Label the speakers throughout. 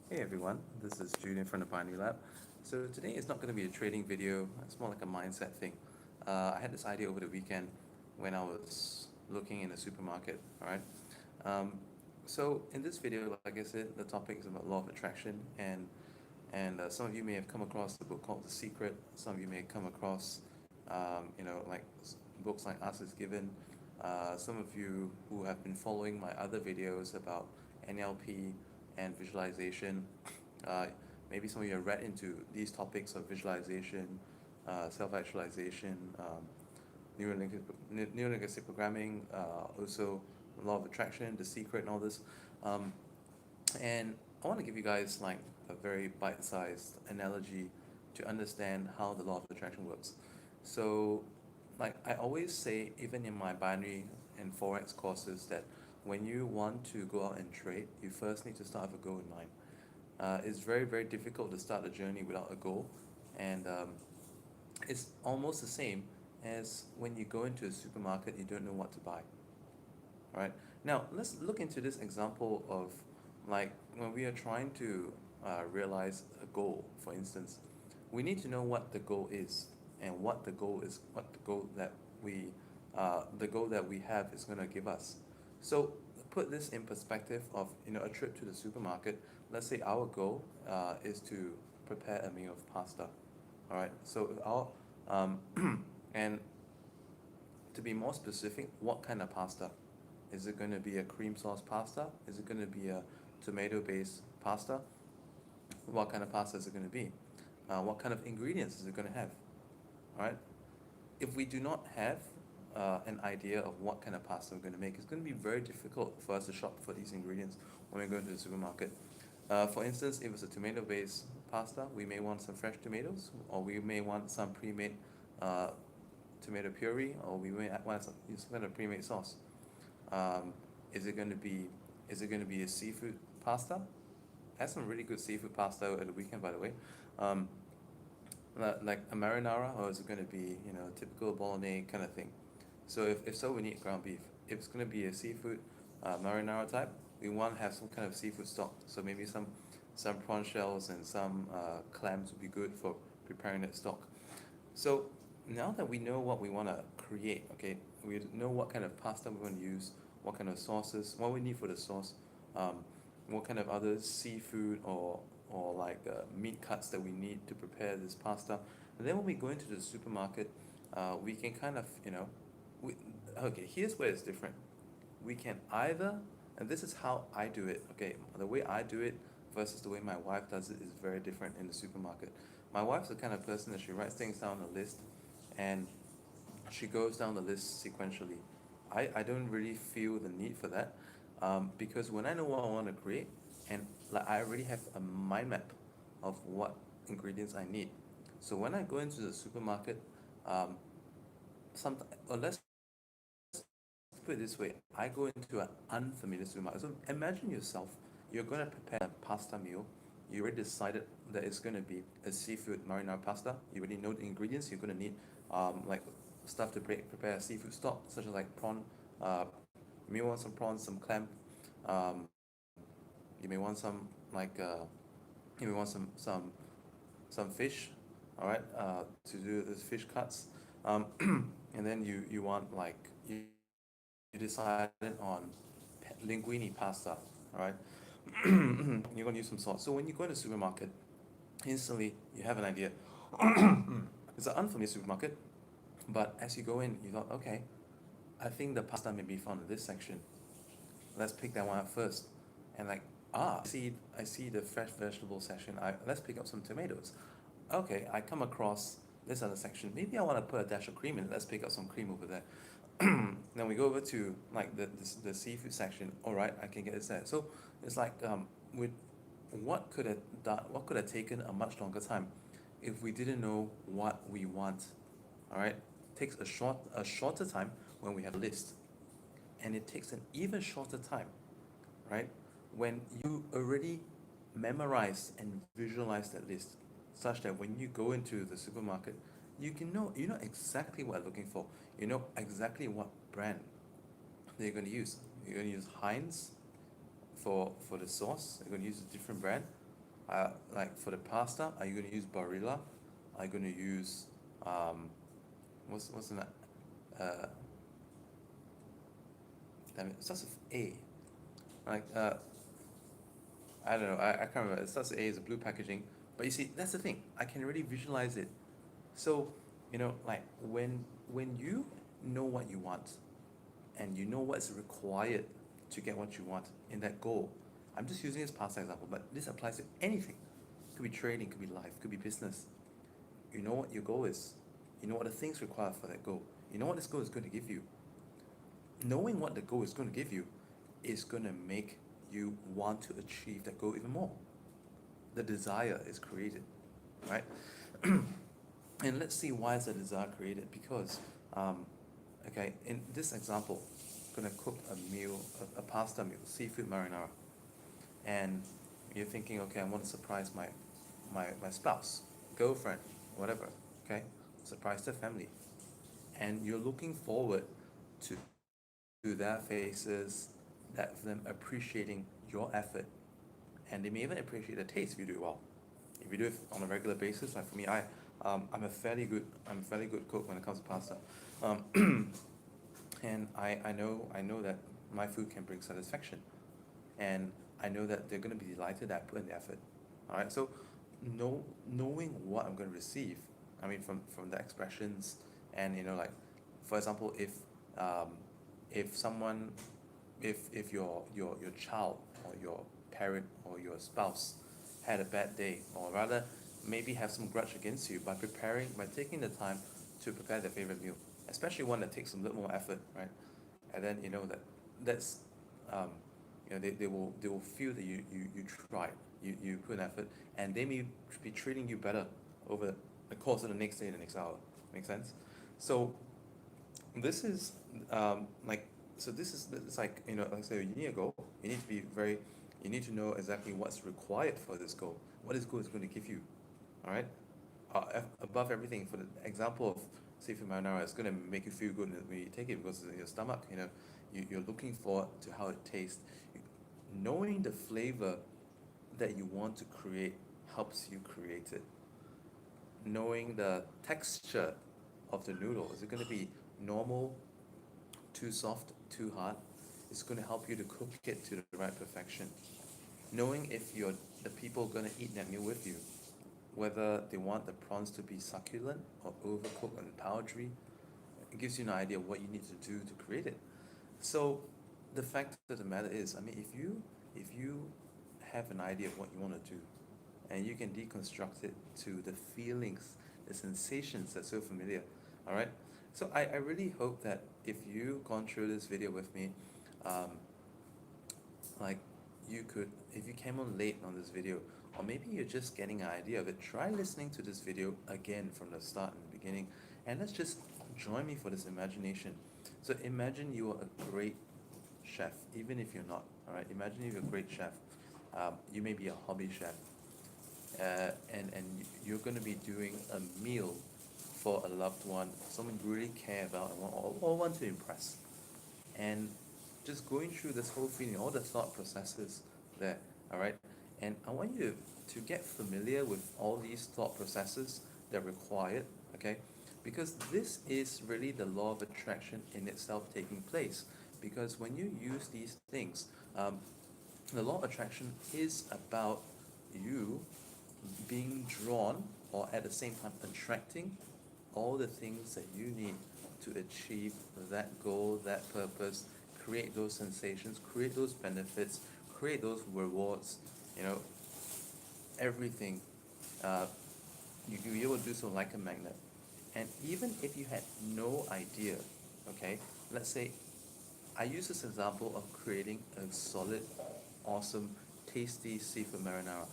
Speaker 1: Hey everyone, this is Julian from the Pioneer Lab. So today is not going to be a trading video, it's more like a mindset thing. I had this idea over the weekend when I was looking in the supermarket, alright? Um, so in this video, like I said, the topic is about law of attraction and some of you may have come across the book called The Secret. Some of you may come across, like books like Us is Given. Some of you who have been following my other videos about NLP and visualization, uh, maybe some of you have read into these topics of visualization, self-actualization, neurolinguistic programming, also law of attraction, The Secret, and all this. Um, and I want to give you guys like a very bite-sized analogy to understand how the law of attraction works. So, like I always say, even in my binary and forex courses, that when you want to go out and trade, you first need to start with a goal in mind. It's very, very difficult to start a journey without a goal, and it's almost the same as when you go into a supermarket, you don't know what to buy. All right. Now, let's look into this example of like when we are trying to realize a goal, for instance, we need to know what the goal is and what the goal that we have is going to give us. So put this in perspective of a trip to the supermarket. Let's say our goal is to prepare a meal of pasta. All right. So and to be more specific, what kind of pasta? Is it going to be a cream sauce pasta? Is it going to be a tomato-based pasta? What kind of pasta is it going to be? What kind of ingredients is it going to have? All right. If we do not have an idea of what kind of pasta we're going to make, it's going to be very difficult for us to shop for these ingredients when we go into the supermarket. For instance, if it's a tomato-based pasta, we may want some fresh tomatoes, or we may want some pre-made uh, tomato puree, or we may want some kind of pre-made sauce. Um, is it going to be a seafood pasta? I had some really good seafood pasta at the weekend, by the way. Um, like a marinara, or is it going to be typical bolognese kind of thing? So if so, we need ground beef. If it's going to be a seafood marinara type, we want to have some kind of seafood stock. So maybe some prawn shells and some clams would be good for preparing that stock. So now that we know what we want to create, okay, we know what kind of pasta we want to use, what kind of sauces, what we need for the sauce, um, what kind of other seafood or like meat cuts that we need to prepare this pasta. And then when we go into the supermarket, we can kind of, okay, here's where it's different. We can either, and this is how I do it, okay, the way I do it versus the way my wife does it is very different in the supermarket. My wife's the kind of person that she writes things down on a list and she goes down the list sequentially. I don't really feel the need for that because when I know what I want to create and like I already have a mind map of what ingredients I need. So when I go into the supermarket, um, some, or let's put it this way, I go into an unfamiliar supermarket. So imagine yourself, you're going to prepare a pasta meal. You already decided that it's going to be a seafood marinara pasta. You already know the ingredients. You're going to need like stuff to prepare a seafood stock, such as like prawn. You may want some prawns, some clam. You may want some like you may want some fish. All right, to do the fish cuts. And then you want like you decided on linguine pasta. All right. You're going to use some salt. So when you go in the supermarket, instantly you have an idea. It's an unfamiliar supermarket, but as you go in, you thought, okay, I think the pasta may be found in this section. Let's pick that one up first. And like, I see the fresh vegetable section. Let's pick up some tomatoes. Okay, I come across this other section. Maybe I want to put a dash of cream in it. Let's pick up some cream over there. Then we go over to like the seafood section. All right, I can get this there. So it's like with what could have taken a much longer time if we didn't know what we want. All right, takes a shorter time when we have a list, and it takes an even shorter time, right, when you already memorize and visualize that list, such that when you go into the supermarket, you know exactly what you're looking for. You know exactly what brand they're going to use. You're going to use Heinz for the sauce. You're going to use a different brand. Like for the pasta, are you going to use Barilla? Are you going to use um, what's in that? Uh, damn it, it starts with A. Like I don't know. I can't remember. It starts with A. Is a blue packaging. But you see, that's the thing. I can really visualize it. So like when you know what you want, and you know what's required to get what you want in that goal. I'm just using this past example, but this applies to anything. Could be trading, could be life, could be business. You know what your goal is. You know what the things required for that goal. You know what this goal is going to give you. Knowing what the goal is going to give you is going to make you want to achieve that goal even more. The desire is created, right? And let's see why is the desire created. Because, okay, in this example, I'm gonna cook a meal, a pasta meal, seafood marinara, and you're thinking, okay, I want to surprise my spouse, girlfriend, whatever, okay, surprise their family, and you're looking forward to their faces, that them appreciating your effort, and they may even appreciate the taste if you do it well. If you do it on a regular basis, like for me, I'm a fairly good cook when it comes to pasta, and I know that my food can bring satisfaction, and I know that they're going to be delighted that I put in the effort. All right, so knowing what I'm going to receive, I mean, from the expressions, and like, for example, um, if someone, if your child or your parent or your spouse had a bad day, or rather maybe have some grudge against you, by taking the time to prepare their favorite meal, especially one that takes a little more effort, right? And then that's um, they will feel that you tried, you put an effort, and they may be treating you better over the course of the next day, the next hour. Make sense? So this is like, so this is, it's like, like I say, you need a goal. You need to be very, you need to know exactly what's required for this goal, what this goal is going to give you. All right, above everything, for the example of seafood marinara, it's going to make you feel good when you take it, because in your stomach, you're looking forward to how it tastes. Knowing the flavor that you want to create helps you create it. Knowing the texture of the noodle, is it going to be normal, too soft, too hard? It's going to help you to cook it to the right perfection. Knowing if the people going to eat that meal with you, whether they want the prawns to be succulent or overcooked and powdery, it gives you an idea of what you need to do to create it. So the fact of the matter is, I mean, if you have an idea of what you want to do, and you can deconstruct it to the feelings, the sensations that's so familiar, all right? So I really hope that if you've gone through this video with me, um, like, you could, if you came on late on this video, or maybe you're just getting an idea of it, try listening to this video again from the start and the beginning, and let's just join me for this imagination. So imagine you are a great chef, even if you're not, all right? Imagine if you're a great chef. You may be a hobby chef, and you're going to be doing a meal for a loved one, someone you really care about, and or want to impress. And just going through this whole feeling, all the thought processes there, all right? And I want you to get familiar with all these thought processes that are required, okay? Because this is really the law of attraction in itself taking place. Because when you use these things, the law of attraction is about you being drawn, or at the same time attracting all the things that you need to achieve that goal, that purpose, create those sensations, create those benefits, create those rewards, you know, everything. Uh, you'll be able to do so like a magnet. And even if you had no idea, okay, let's say I use this example of creating a solid, awesome, tasty seafood marinara.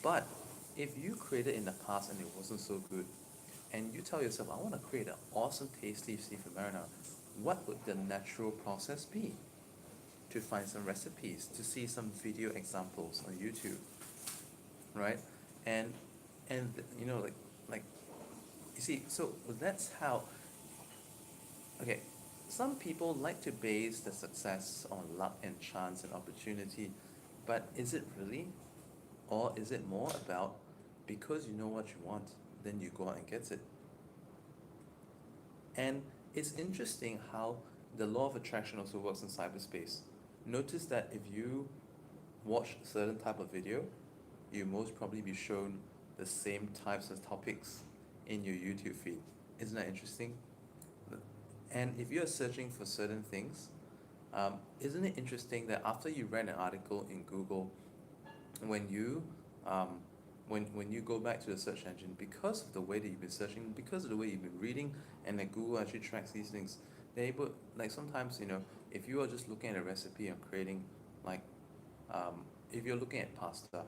Speaker 1: But if you created in the past and it wasn't so good, and you tell yourself, I want to create an awesome, tasty seafood marinara, what would the natural process be? To find some recipes, to see some video examples on YouTube, right? And like you see, so that's how. Okay, some people like to base their success on luck and chance and opportunity, but is it really? Or is it more about because you know what you want, then you go out and get it? And it's interesting how the law of attraction also works in cyberspace. Notice that if you watch a certain type of video, you most probably be shown the same types of topics in your YouTube feed. Isn't that interesting? And if you're searching for certain things, isn't it interesting that after you read an article in Google, when you um, when you go back to the search engine, because of the way that you've been searching, because of the way you've been reading, and that Google actually tracks these things, they're able, like sometimes, if you are just looking at a recipe and creating, like, if you're looking at pasta,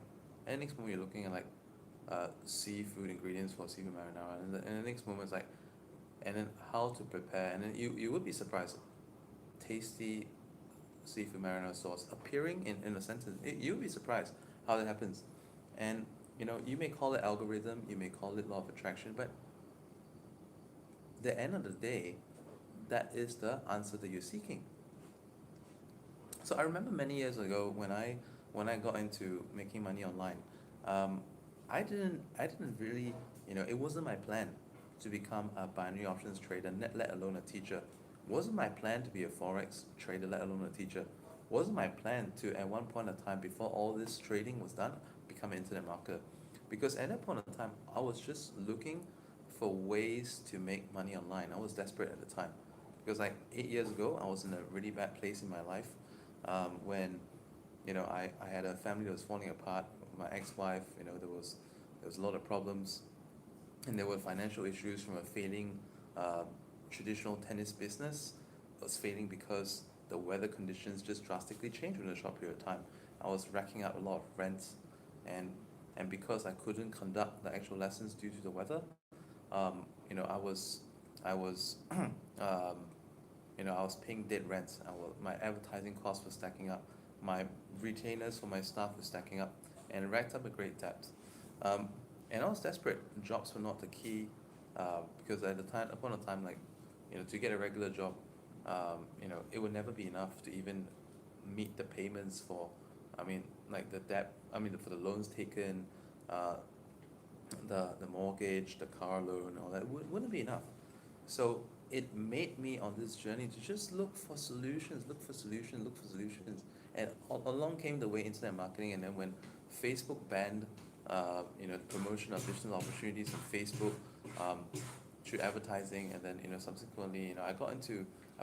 Speaker 1: and the next moment you're looking at like seafood ingredients for seafood marinara, and the next moment is like, and then how to prepare, and then you would be surprised, tasty seafood marinara sauce appearing in a sentence. You'll be surprised how that happens. And you may call it algorithm, you may call it law of attraction, but the end of the day, that is the answer that you're seeking. So I remember many years ago when I got into making money online, um, I didn't really, it wasn't my plan to become a binary options trader, let alone a teacher. Wasn't my plan to be a forex trader, let alone a teacher. Wasn't my plan to, at one point of time, before all this trading was done, become an internet marketer. Because at that point of time, I was just looking for ways to make money online. I was desperate at the time because like 8 years ago, I was in a really bad place in my life, when I had a family that was falling apart. My ex-wife, there was a lot of problems, and there were financial issues from a failing uh, traditional tennis business. It was failing because the weather conditions just drastically changed in a short period of time. I was racking up a lot of rent, and and because I couldn't conduct the actual lessons due to the weather, I was I was paying dead rents. My advertising costs were stacking up. My retainers for my staff were stacking up, and racked up a great debt. Um, and I was desperate. Jobs were not the key, because at the time, upon a time, like, to get a regular job, it would never be enough to even meet the payments for, I mean, like the debt. I mean, for the loans taken, uh, the mortgage, the car loan, all that wouldn't be enough. So it made me on this journey to just look for solutions, look for solutions, look for solutions. And along came the way internet marketing, and then when Facebook banned, the promotion of business opportunities on Facebook, um, through advertising, and then subsequently, I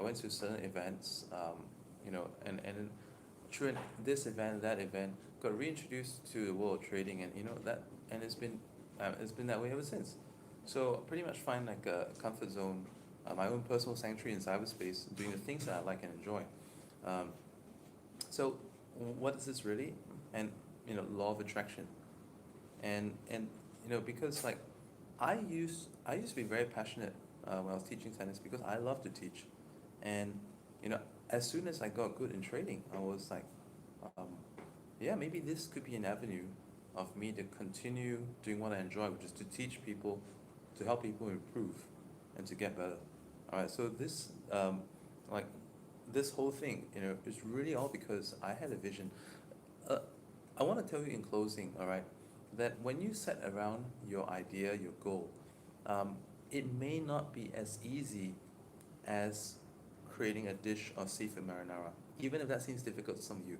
Speaker 1: went to certain events, and then through this event, that event, got reintroduced to the world of trading, and that, and it's been that way ever since. So pretty much find like a comfort zone, my own personal sanctuary in cyberspace, doing the things that I like and enjoy. Um, so what is this really? And law of attraction. And because like I used to be very passionate, when I was teaching tennis, because I love to teach, and you know as soon as I got good in trading, I was like, um, yeah, maybe this could be an avenue of me to continue doing what I enjoy, which is to teach people, to help people improve, and to get better. All right, so like this whole thing, is really all because I had a vision. Uh, I want to tell you in closing, all right, that when you set around your idea, your goal, um, it may not be as easy as creating a dish of seafood marinara, even if that seems difficult to some of you.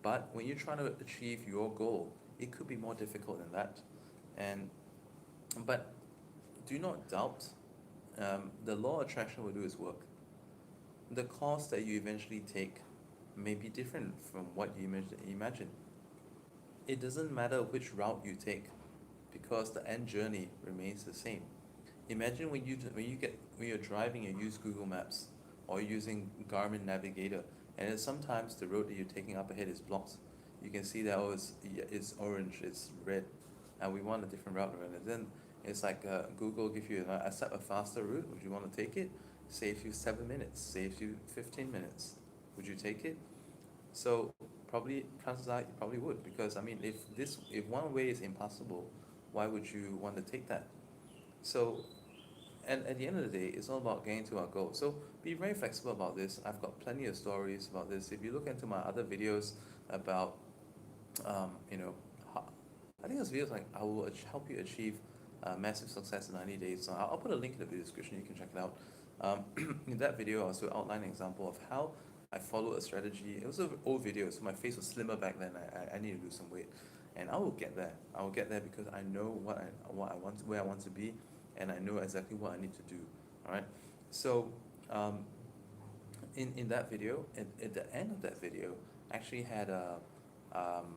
Speaker 1: But when you're trying to achieve your goal, it could be more difficult than that. And but do not doubt, the law of attraction will do its work. The course that you eventually take may be different from what you imagine. It doesn't matter which route you take, because the end journey remains the same. Imagine when you're driving and use Google Maps, or using Garmin Navigator, and then sometimes the road that you're taking up ahead is blocked. You can see that, it's orange, it's red, and we want a different route around it. Then it's like, Google give you a faster route. Would you want to take it? Saves you 7 minutes, saves you 15 minutes. Would you take it? So probably chances are you probably would, because I mean, if one way is impossible, why would you want to take that? So, and at the end of the day, it's all about getting to our goal. So be very flexible about this. I've got plenty of stories about this. If you look into my other videos about, um, you know, I think this video is like, I will help you achieve massive success in 90 days. So I'll put a link in the video description, you can check it out. In that video, I also outlined an example of how I followed a strategy. It was an old video, so my face was slimmer back then. I need to lose some weight. And I will get there. I will get there because I know what I want, where I want to be, and I know exactly what I need to do. All right. So um, in that video, at the end of that video, I actually had a um,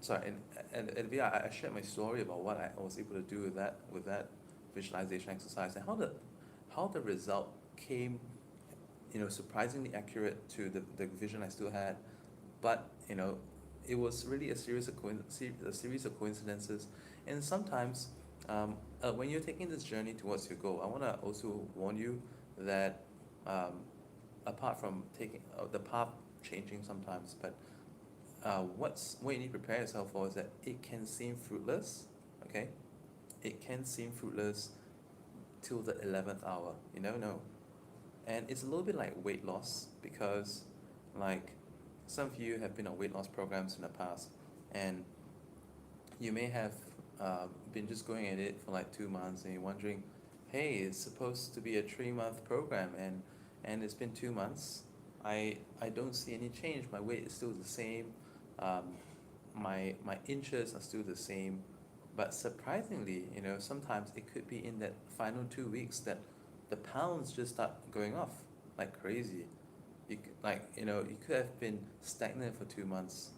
Speaker 1: sorry, and yeah, I shared my story about what I was able to do with that visualization exercise, and how the result came, surprisingly accurate to the vision I still had, but it was really a series of coincidences, and sometimes when you're taking this journey towards your goal, I want to also warn you that um, apart from taking the path changing sometimes, but what you need to prepare yourself for is that it can seem fruitless, okay? It can seem fruitless till the 11th hour. You never know. And it's a little bit like weight loss because, like, some of you have been on weight loss programs in the past, and you may have been just going at it for like 2 months, and you're wondering, hey, it's supposed to be a 3-month program, and it's been 2 months. I don't see any change. My weight is still the same. Um, my inches are still the same, but surprisingly, sometimes it could be in that final 2 weeks that the pounds just start going off like crazy. You could have been stagnant for 2 months,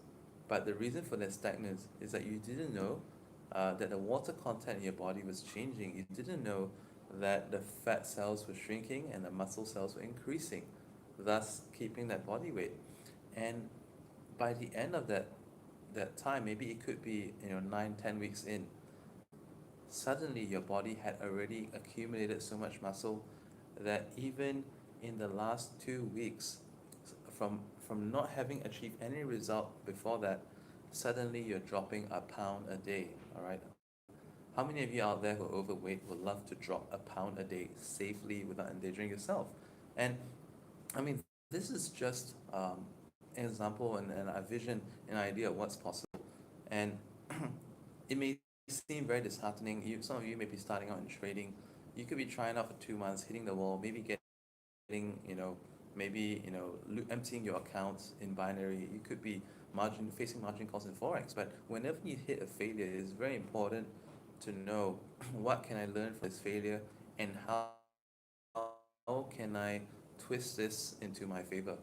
Speaker 1: but the reason for that stagnance is that you didn't know that the water content in your body was changing. You didn't know that the fat cells were shrinking and the muscle cells were increasing, thus keeping that body weight. And by the end of that time, maybe it could be 9, 10 weeks in, suddenly your body had already accumulated so much muscle that even in the last 2 weeks, from not having achieved any result before that, suddenly you're dropping a pound a day. All right. How many of you out there who are overweight would love to drop a pound a day safely without endangering yourself? And I mean, this is just an example and a vision, an idea of what's possible. And it may seem very disheartening. Some of you may be starting out in trading. You could be trying out for 2 months, hitting the wall, maybe getting, emptying your accounts in binary. You could be facing margin calls in Forex. But whenever you hit a failure, it's very important to know what can I learn from this failure and how can I twist this into my favor.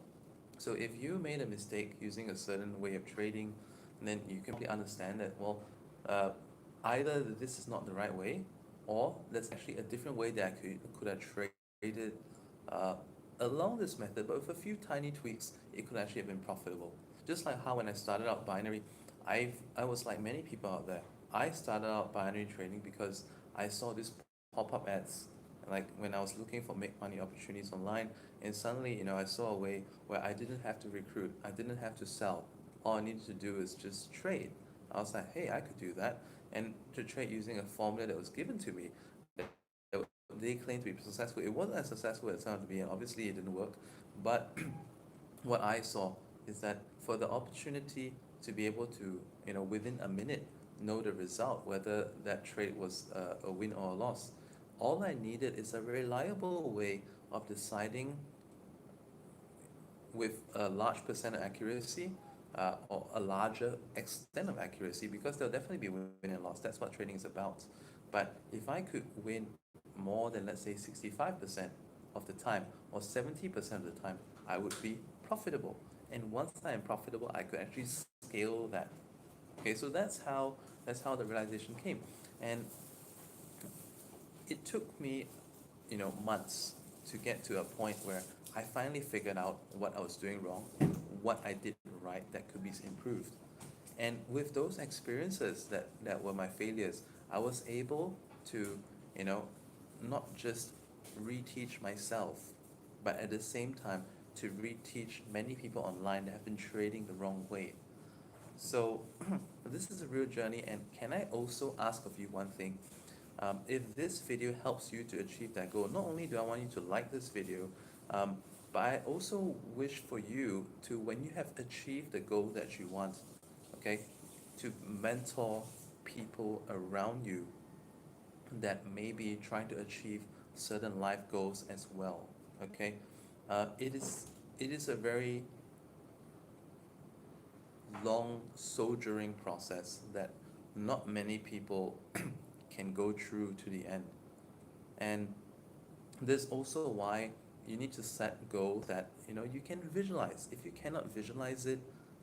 Speaker 1: So if you made a mistake using a certain way of trading, then you completely understand that, well, uh, either this is not the right way, or there's actually a different way that I could have traded uh, along this method, but with a few tiny tweaks, it could actually have been profitable. Just like how when I started out binary, I was like many people out there. I started out binary trading because I saw this pop-up ads, like when I was looking for make money opportunities online, and suddenly, I saw a way where I didn't have to recruit, I didn't have to sell. All I needed to do is just trade. I was like, hey, I could do that, and to trade using a formula that was given to me that they claimed to be successful. It wasn't as successful as it sounded to be, and obviously it didn't work. But what I saw is that for the opportunity to be able to, within a minute, know the result, whether that trade was a win or a loss, all I needed is a reliable way of deciding with a large percent of accuracy, or a larger extent of accuracy, because there'll definitely be win and loss. That's what trading is about. But if I could win more than, let's say, 65% of the time or 70% of the time, I would be profitable. And once I am profitable, I could actually scale that. Okay, so that's how the realization came. And it took me, months to get to a point where I finally figured out what I was doing wrong and what I did right that could be improved. And with those experiences that were my failures, I was able to, you know, not just reteach myself, but at the same time to reteach many people online that have been trading the wrong way. So this is a real journey, and can I also ask of you one thing? If this video helps you to achieve that goal, not only do I want you to like this video, but I also wish for you to, when you have achieved the goal that you want, okay, to mentor people around you that may be trying to achieve certain life goals as well. Okay, it is a very long soldiering process that not many people can go through to the end. And this also why you need to set goals that you can visualize. If you cannot visualize it,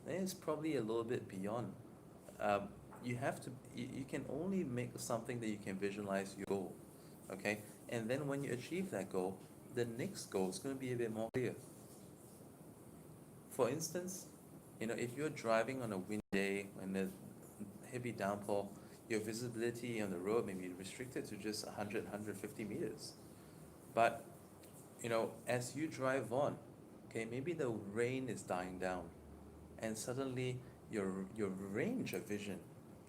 Speaker 1: then it's probably a little bit beyond. Um, you have to you can only make something that you can visualize your goal, okay? And then when you achieve that goal, the next goal is going to be a bit more clear. For instance, if you're driving on a windy day when there's heavy downpour, your visibility on the road may be restricted to just 100, 150 meters. But, as you drive on, okay, maybe the rain is dying down, and suddenly your range of vision,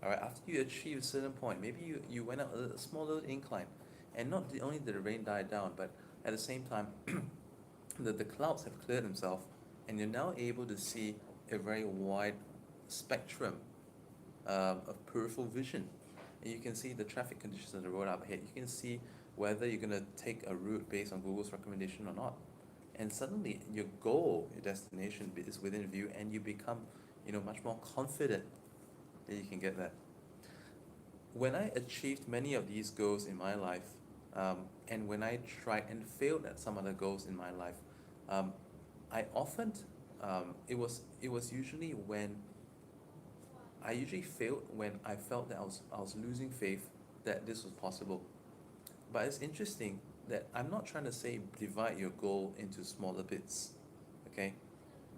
Speaker 1: all right, after you achieve a certain point, maybe you went up a small little incline, and not the only did the rain die down, but at the same time, the clouds have cleared themselves, and you're now able to see a very wide spectrum of peripheral vision. And you can see the traffic conditions on the road up ahead. You can see whether you're going to take a route based on Google's recommendation or not. And suddenly your goal, your destination is within view, and you become, much more confident that you can get that. When I achieved many of these goals in my life, and when I tried and failed at some other goals in my life, um, I often, it was usually when I usually failed when I felt that I was losing faith that this was possible. But it's interesting that I'm not trying to say divide your goal into smaller bits, okay?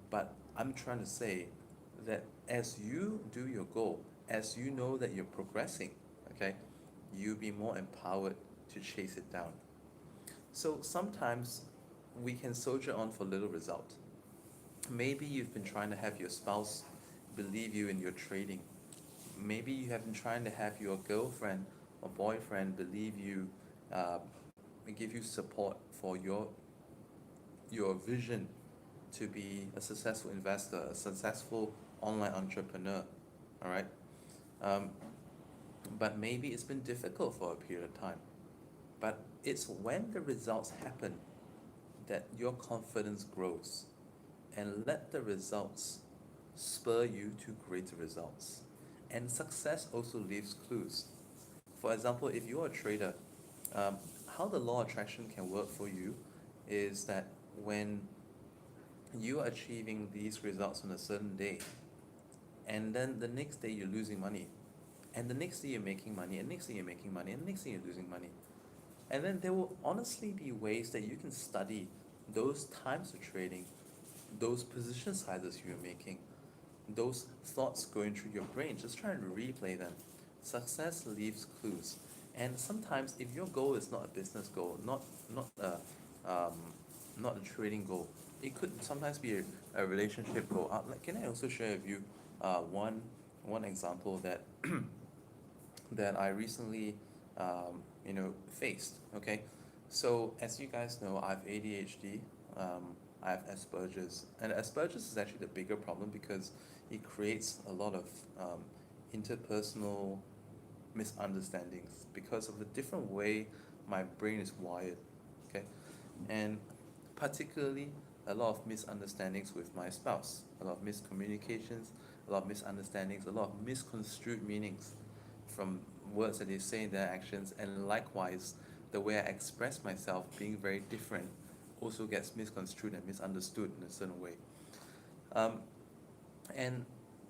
Speaker 1: But I'm trying to say that as you do your goal, as you know that you're progressing, okay, you'll be more empowered to chase it down. So sometimes we can soldier on for little result. Maybe you've been trying to have your spouse believe you in your trading. Maybe you have been trying to have your girlfriend or boyfriend believe you, uh, and give you support for your vision to be a successful investor, a successful online entrepreneur. All right. Um, but maybe it's been difficult for a period of time. But it's when the results happen that your confidence grows, and let the results spur you to greater results. And success also leaves clues. For example, if you're a trader, um, how the law of attraction can work for you is that when you are achieving these results on a certain day, and then the next day you're losing money, and the next day you're making money, and next day you're making money, and the next day you're losing money. And then there will honestly be ways that you can study those times of trading, those position sizes you're making, those thoughts going through your brain, just try to replay them. Success leaves clues. And sometimes if your goal is not a business goal, um, not a trading goal, it could sometimes be a relationship goal. Can I also share with you one example that that I recently faced. Okay, so as you guys know, I have ADHD. I have Asperger's, and Asperger's is actually the bigger problem because it creates a lot of um, interpersonal misunderstandings because of the different way my brain is wired. Okay, and particularly a lot of misunderstandings with my spouse, a lot of miscommunications, a lot of misunderstandings, a lot of misconstrued meanings from words that they say in their actions, and likewise the way I express myself being very different also gets misconstrued and misunderstood in a certain way. Um, and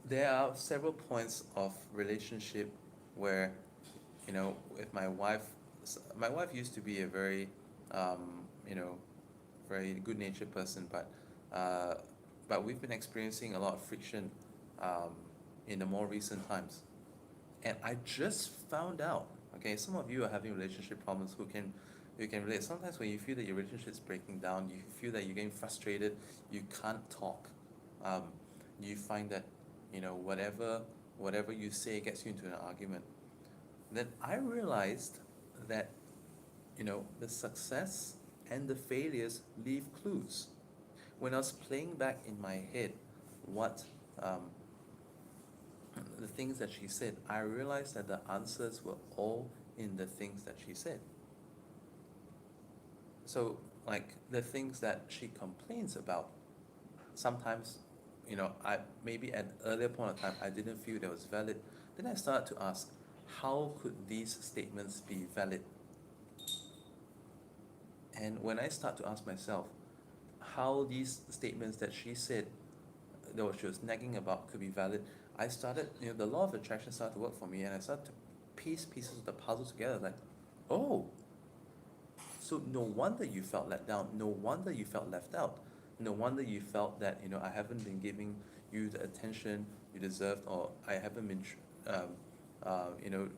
Speaker 1: there are several points of relationship where, with my wife used to be a very, um, you know, very good natured person, uh, but we've been experiencing a lot of friction um, in the more recent times. And I just found out, okay, some of you are having relationship problems who can relate. Sometimes when you feel that your relationship is breaking down, you feel that you're getting frustrated, you can't talk. Um, you find that, whatever you say gets you into an argument. Then I realized that, the success and the failures leave clues. When I was playing back in my head what um, the things that she said, I realized that the answers were all in the things that she said. So, like the things that she complains about, sometimes, I maybe at an earlier point of time I didn't feel that was valid. Then I started to ask, how could these statements be valid? And when I start to ask myself how these statements that she said that what she was nagging about could be valid, I started, the law of attraction started to work for me, and I started to piece pieces of the puzzle together. Like, oh, so no wonder you felt let down. No wonder you felt left out. No wonder you felt that I haven't been giving you the attention you deserved, or I haven't been, you know,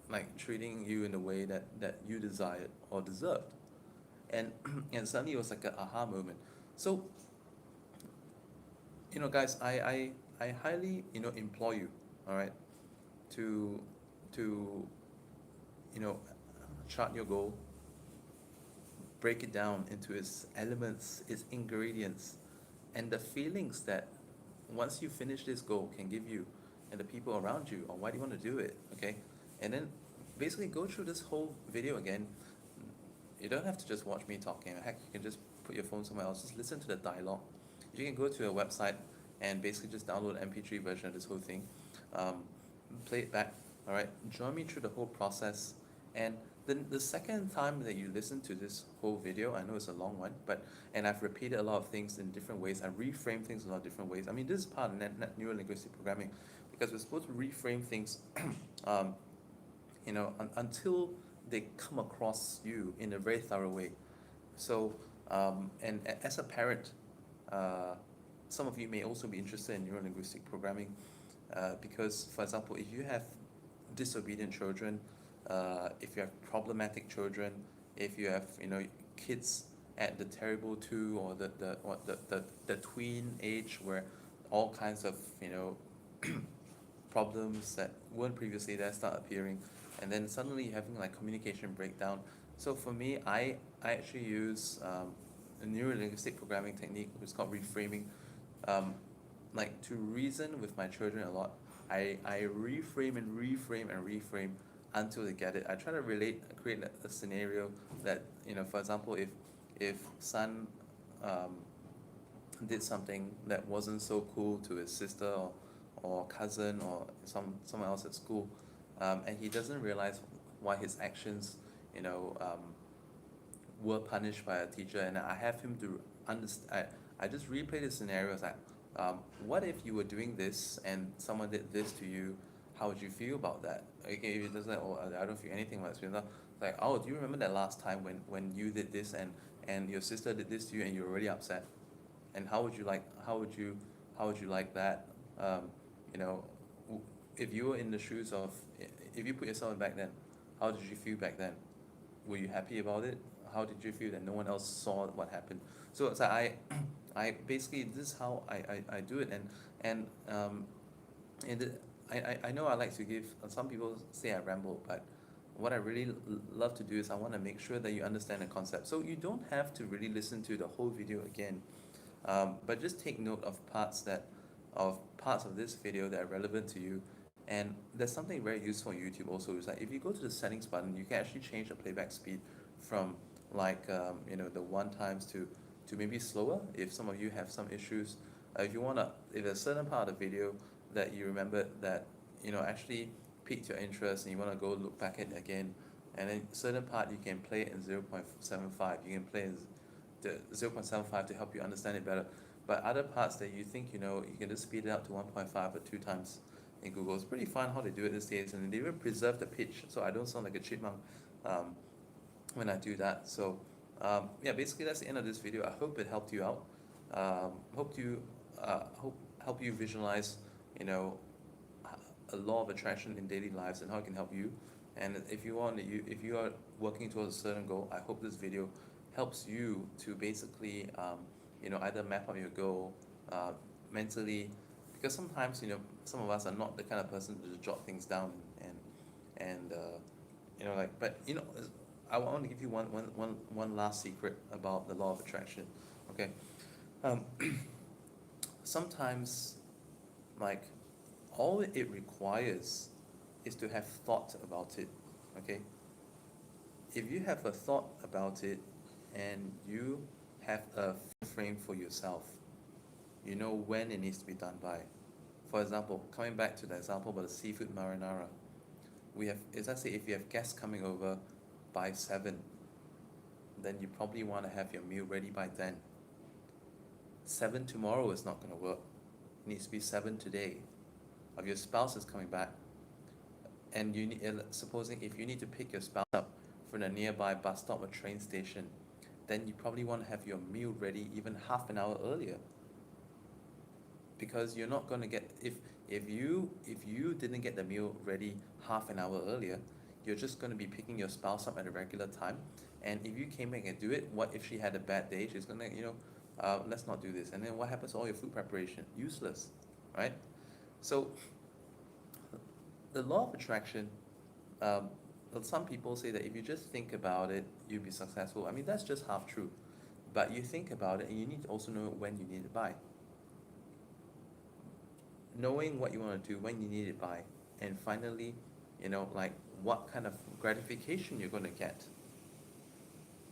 Speaker 1: like treating you in the way that you desired or deserved. And and suddenly it was like a aha moment. So guys, I highly implore you, all right, to to you know chart your goal, break it down into its elements, its ingredients, and the feelings that once you finish this goal can give you and the people around you, or why do you want to do it, okay? And then basically go through this whole video again. You don't have to just watch me talking. Heck, you can just put your phone somewhere else, just listen to the dialogue. You can go to a website and basically just download an MP3 version of this whole thing. Um, Play it back, all right? Join me through the whole process. And then the second time that you listen to this whole video, I know it's a long one, and I've repeated a lot of things in different ways. I reframe things in a lot of different ways. I mean, this is part of neuro-linguistic programming, because we're supposed to reframe things, um, until they come across you in a very thorough way. So, as a parent, uh, some of you may also be interested in neuro-linguistic programming, because, for example, if you have disobedient children, if you have problematic children, if you have kids at the terrible two, or the tween age, where all kinds of problems that weren't previously there start appearing, and then suddenly you're having like communication breakdown. So for me, I actually use a neuro-linguistic programming technique, which is called reframing, like to reason with my children a lot. I reframe and reframe and reframe until they get it. I try to create a scenario that, for example, if son um, did something that wasn't so cool to his sister, or cousin, or someone else at school, and he doesn't realize why his actions, you know, um, were punished by a teacher, and I have him to understand. I just replay the scenarios like, what if you were doing this and someone did this to you? How would you feel about that? Okay, if it doesn't, oh, I don't feel anything about it. Like, oh, do you remember that last time when you did this, and your sister did this to you, and you're already upset? And how would you like that? Um, you know, if you were in the shoes of, if you put yourself back then, how did you feel back then? Were you happy about it? How did you feel that no one else saw what happened? So it's like I basically, this is how I do it. And I know I like to give, some people say I ramble, but what I really love to do is I want to make sure that you understand the concept. So you don't have to really listen to the whole video again, but just take note of parts of this video that are relevant to you. And there's something very useful on YouTube also, is like if you go to the settings button, you can actually change the playback speed from like the one times to maybe slower if some of you have some issues. If you wanna, if there's a certain part of the video that you remember that actually piqued your interest and you wanna go look back at it again, and then certain part you can play it in 0.75. You can play in the 0.75 to help you understand it better. But other parts that you think you can just speed it up to 1.5 or 2 times in Google. It's pretty fun how they do it these days, and they even preserve the pitch, so I don't sound like a chipmunk um, when I do that. So yeah, basically that's the end of this video. I hope it helped you out. Help you visualize, a law of attraction in daily lives and how it can help you. And if you are working towards a certain goal, I hope this video helps you to basically either map out your goal mentally, because sometimes some of us are not the kind of person to just jot things down and like, but I want to give you one last secret about the law of attraction. Okay, um, sometimes, like, All it requires is to have thought about it. Okay? If you have a thought about it and you have a frame for yourself, you know when it needs to be done by. For example, coming back to the example about the seafood marinara, we have, as I say, if you have guests coming over by 7, then you probably want to have your meal ready by then. 7 tomorrow is not going to work. It needs to be 7 today. If your spouse is coming back, and you need, supposing if you need to pick your spouse up from a nearby bus stop or train station, then you probably want to have your meal ready even half an hour earlier, because you're not going to get, if you didn't get the meal ready half an hour earlier, you're just going to be picking your spouse up at a regular time. And if you came back and do it, what if she had a bad day? She's going to, let's not do this. And then what happens to all your food preparation? Useless, right? So the law of attraction, um, some people say that if you just think about it, you'll be successful. I mean, that's just half true. But you think about it, and you need to also know when you need it by. Knowing what you want to do, when you need it by, and finally, like what kind of gratification you're going to get.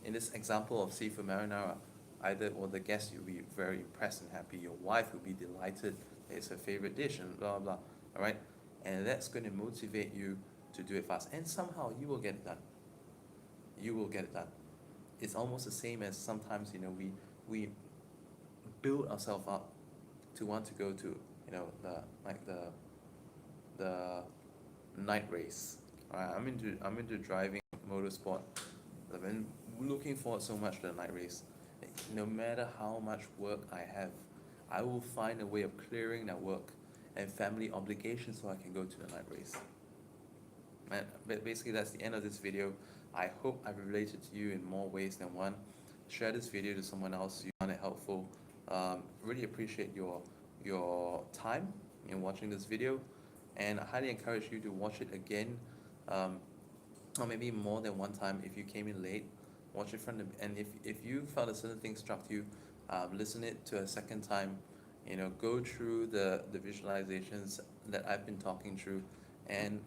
Speaker 1: In this example of seafood marinara, either, well, the guest will be very impressed and happy, your wife will be delighted, it's her favorite dish, and blah, blah, blah, all right? And that's going to motivate you to do it fast. And somehow you will get it done. You will get it done. It's almost the same as sometimes, we build ourselves up to want to go to, the night race. Right? I'm into driving motorsport. I've been looking forward so much to the night race. No matter how much work I have, I will find a way of clearing that work and family obligations so I can go to the night race. And basically, that's the end of this video. I hope I've related to you in more ways than one. Share this video to someone else you find it helpful. Really appreciate your time in watching this video, and I highly encourage you to watch it again, or maybe more than one time. If you came in late, watch it from the, and if you felt a certain thing struck you, listen it to a second time. Go through the visualizations that I've been talking through, and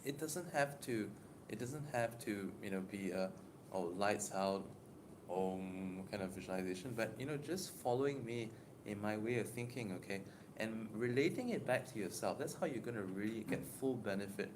Speaker 1: it doesn't have to be a, oh, lights out, kind of visualization, but just following me in my way of thinking, okay, and relating it back to yourself. That's how you're going to really get full benefit